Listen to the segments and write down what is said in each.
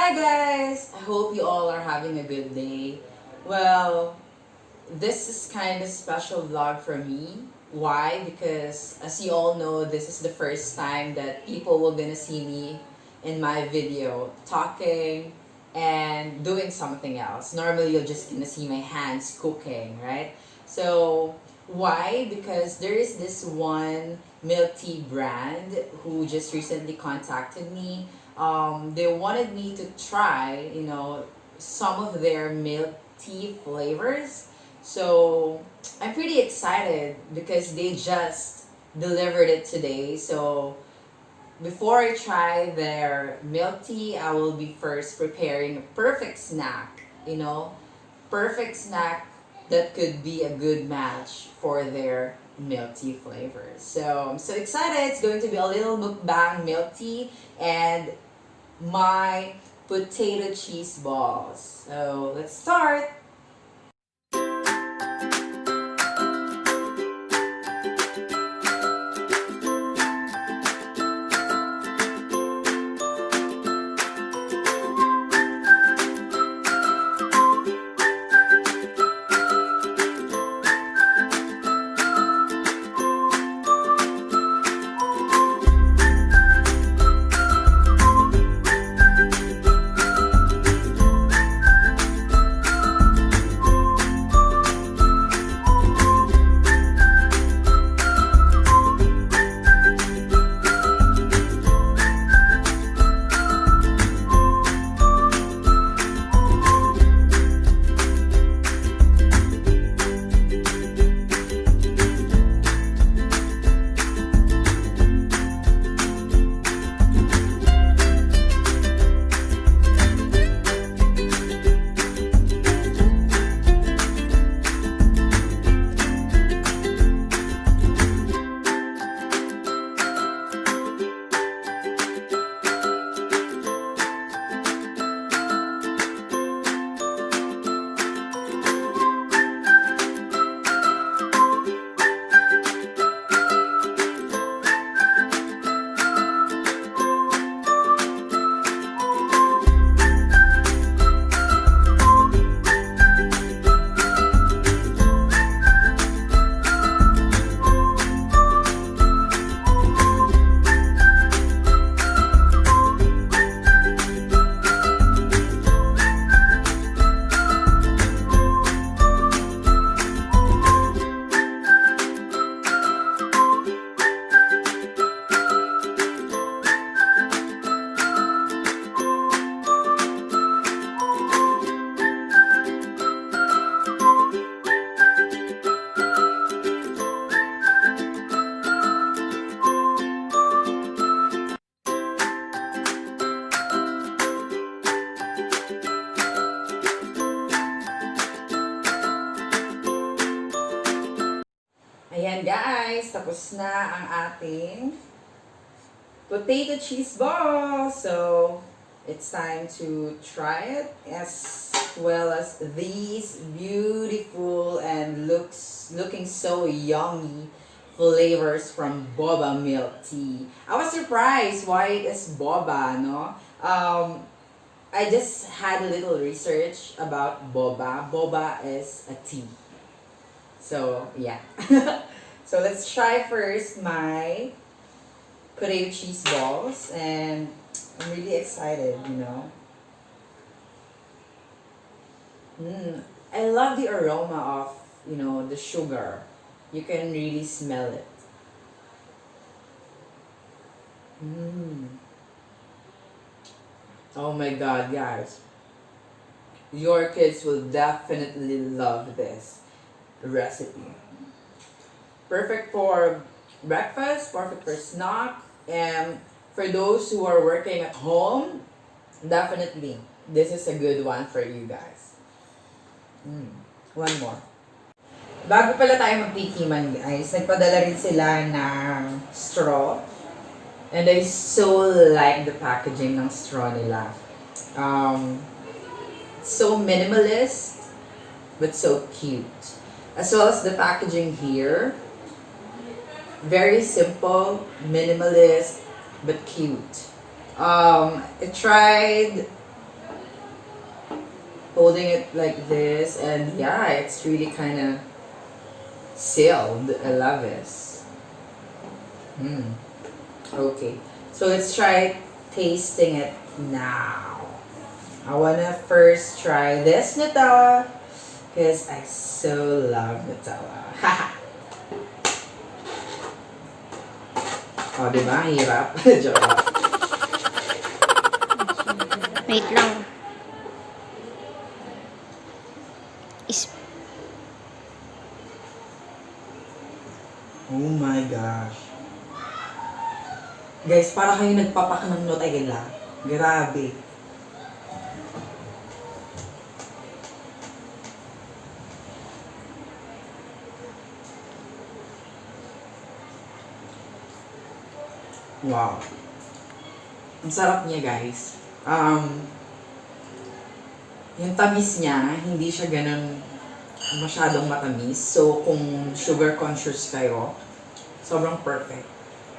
Hi guys! I hope you all are having a good day. Well, this is kind of special vlog for me. Why? Because as you all know, this is the first time that people will gonna see me in my video talking and doing something else. Normally you're just gonna see my hands cooking, right? So why? Because there is this one milk tea brand who just recently contacted me. They wanted me to try, some of their milk tea flavors. So I'm pretty excited because they just delivered it today. So before I try their milk tea, I will be first preparing a perfect snack, perfect snack that could be a good match for their milk tea flavors. So I'm so excited. It's going to be a little mukbang milk tea and my potato cheese balls. So let's start. Ayan guys, tapos na ang ating potato cheese ball. So, it's time to try it as well as these beautiful and looking so yummy flavors from Boba milk tea. I was surprised why it is Boba, no? I just had a little research about Boba. Boba is a tea. So, yeah. So, let's try first my potato cheese balls. And I'm really excited. I love the aroma of, the sugar. You can really smell it. Oh my god, guys. Your kids will definitely love this recipe. Perfect for breakfast, perfect for snack, and for those who are working at home, definitely this is a good one for you guys. One more. Bago pala tayo magtikiman guys, nagpadala rin sila ng straw. And I so like the packaging ng straw nila. So minimalist, but so cute. As well as the packaging here. Very simple, minimalist, but cute. I tried holding it like this, and yeah, it's really kind of sealed. I love this. Mm. Okay, so let's try tasting it now. I wanna first try this Nutella because I so love Nutella. Haha. Oh, di ba? Hirap. Joke lang. Wait lang. Is Oh my gosh. Guys, para kayo nagpapak ng Nutella. Grabe. Wow. Ang sarap niya, guys. Yung tamis niya, hindi siya ganun masyadong matamis. So, kung sugar conscious kayo, sobrang perfect.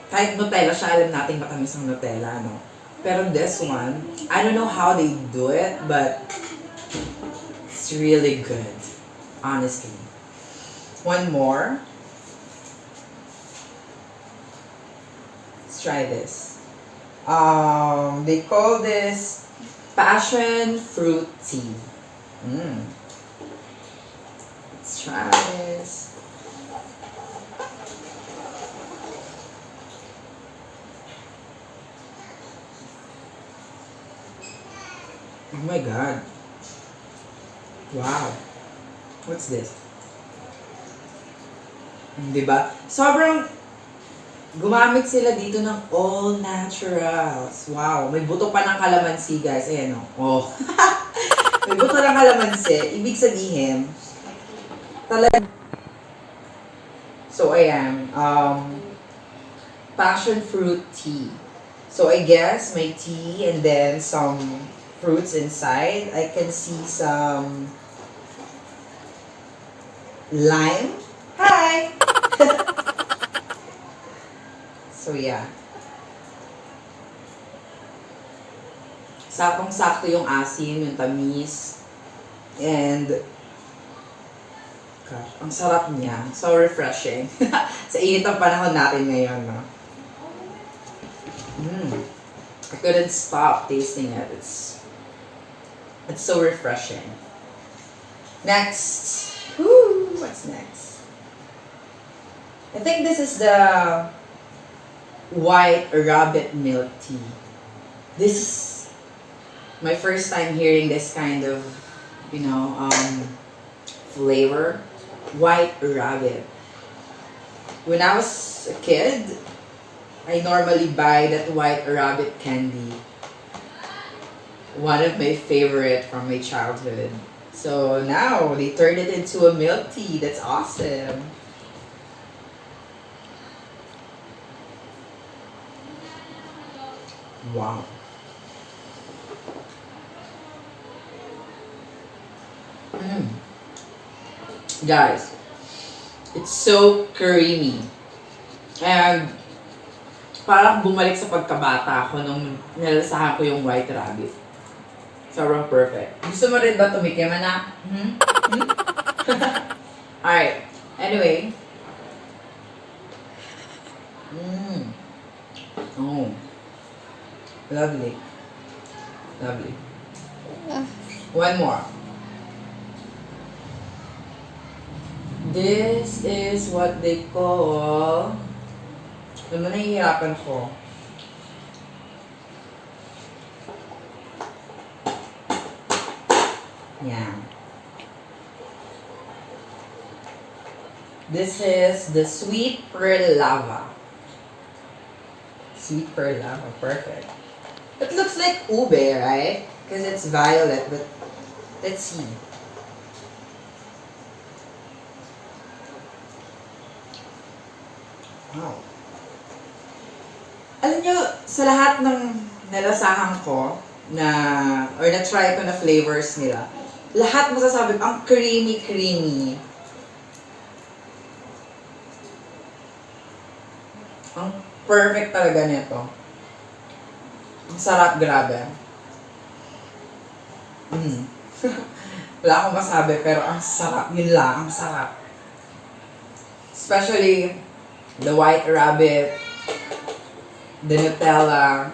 Kahit Nutella siya, alam natin matamis ang Nutella, no? Pero this one, I don't know how they do it, but it's really good. Honestly. One more. Let's try this. They call this passion fruit tea. Let's try this. Oh my god. Wow. What's this? Diba? Sobrang gumamit sila dito ng all naturals. Wow. May buto pa ng kalamansi, guys. Ayan o. Oh. May buto ng kalamansi. Ibig sabihin, talaga. So, ayan. Passion fruit tea. So, I guess may tea and then some fruits inside. I can see some lime. Hi! So, yeah. Saktong-sakto yung asim, yung tamis. And, gosh, ang sarap niya. So refreshing. Sa init ng panahon natin ngayon, no? I couldn't stop tasting it. It's so refreshing. Next. Woo! What's next? I think this is the white rabbit milk tea. This is my first time hearing this kind of, flavor. White rabbit. When I was a kid, I normally buy that white rabbit candy. One of my favorite from my childhood. So now they turned it into a milk tea. That's awesome. Wow. Guys, it's so creamy. And parang bumalik sa pagkabata ko nung nalasahan ko yung white rabbit. Sobrang perfect. Gusto mo rin ba tumikim, anak? Alright. Anyway. Oh. Lovely. Lovely. One more. This is what they call... Alam mo, nahihirapan ko. Yan. This is the sweet pearl lava. Sweet pearl lava, perfect. It looks like ube, right? Because it's violet, but let's see. Wow. Alam nyo, sa lahat ng nalasahan ko, or na-try ko na flavors nila, lahat masasabi ko, ang creamy. Ang perfect talaga nito. Ang sarap, grabe. Wala akong masabi, pero ang sarap. Yun lang, ang sarap. Especially the white rabbit, the Nutella,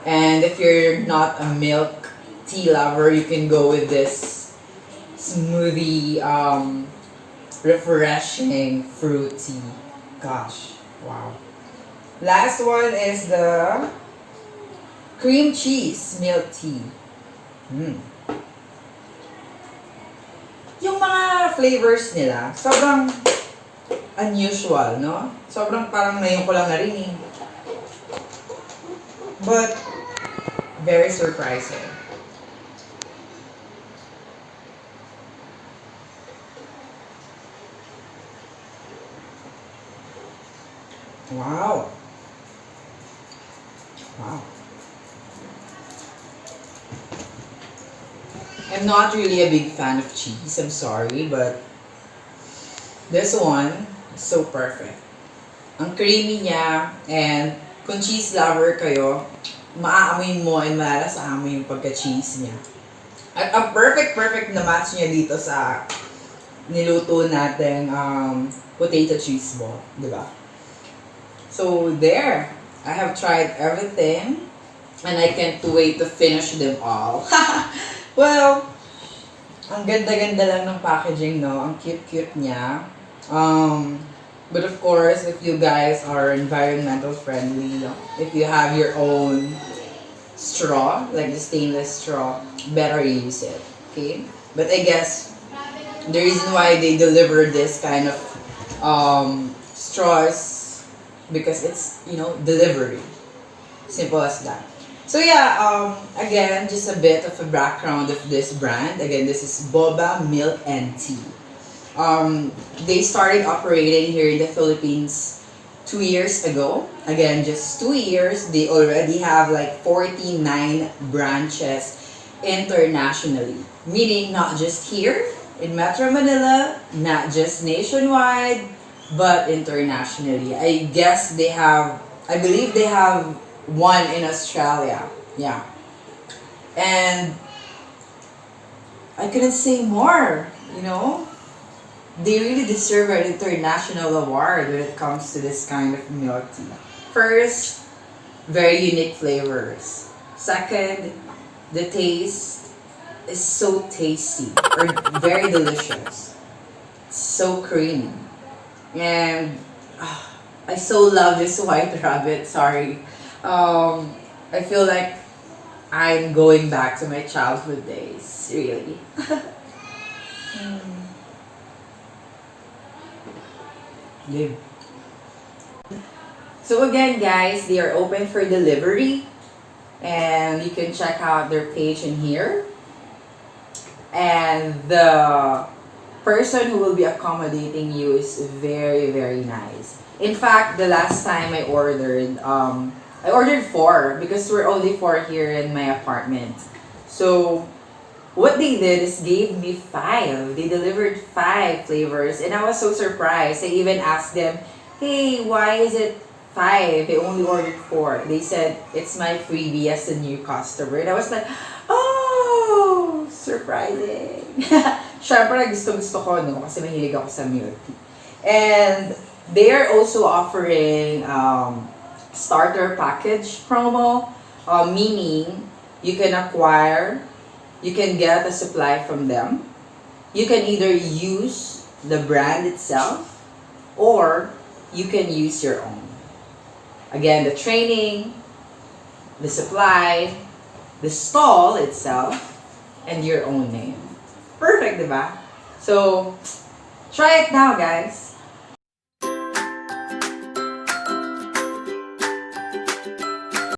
and if you're not a milk tea lover, you can go with this smoothie, refreshing fruit tea. Gosh, wow. Last one is the cream cheese milk tea. Yung mga flavors nila, sobrang unusual, no? Sobrang parang ngayon ko lang narinig. But, very surprising. Wow. Wow. I'm not really a big fan of cheese, I'm sorry, but this one is so perfect. Ang creamy niya, and kung cheese lover kayo, maaamoy mo and malalasahan mo yung pagka-cheese niya. At ang perfect na match niya dito sa niluto natin potato cheese ball, di ba? So there, I have tried everything and I can't wait to finish them all. Well, ang ganda-ganda lang ng packaging, no? Ang cute-cute niya. But of course, if you guys are environmental friendly, if you have your own straw, like the stainless straw, better use it. Okay? But I guess the reason why they deliver this kind of straws because it's, delivery. Simple as that. So yeah, again, just a bit of a background of this brand. Again, this is Boba Milk and Tea. They started operating here in the Philippines 2 years ago. Again, just 2 years. They already have like 49 branches internationally. Meaning not just here in Metro Manila, not just nationwide, but internationally. I believe they have one in Australia. Yeah. And I couldn't say more, They really deserve an international award when it comes to this kind of milk tea. First, very unique flavors. Second, the taste is so tasty or very delicious. It's so creamy. And I so love this white rabbit, sorry. I feel like I'm going back to my childhood days, really. Live. So again, guys, they are open for delivery, and you can check out their page in here. And the person who will be accommodating you is very, very nice. In fact, the last time I ordered 4 because we're only 4 here in my apartment. So what they did is gave me 5. They delivered 5 flavors and I was so surprised. I even asked them, hey, why is it 5? They only ordered 4. They said, it's my freebie as a new customer. And I was like, oh, surprising. Siyempre, gusto ko, no? Kasi mahilig ako sa milk tea. And they are also offering starter package promo, meaning you can get a supply from them. You can either use the brand itself or you can use your own. Again, the training, the supply, the stall itself, and your own name. Perfect, diba? So, try it now, guys.